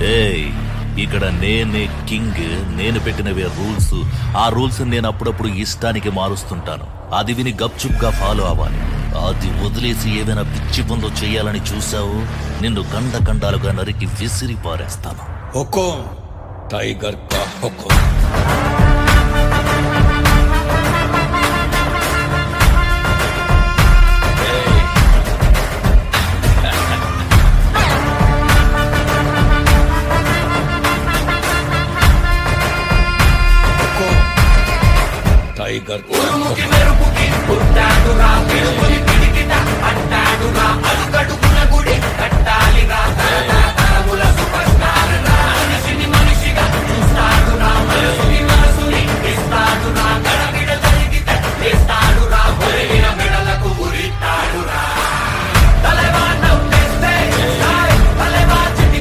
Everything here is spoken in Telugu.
ఏయ్, ఇక్కడ నేనే కింగ్. నేను పెట్టినవే రూల్స్. ఆ రూల్స్ నేను అప్పుడప్పుడు ఇష్టానికి మారుస్తుంటాను. అది విని గప్చుప్గా ఫాలో అవ్వాలి. అది వదిలేసి ఏదైనా పిచ్చి పనులు చేయాలని చూసావు, నిన్ను ఖండాలుగా నరికి విసిరి పారేస్తాను. హుకుం టైగర్ కా హుకుం.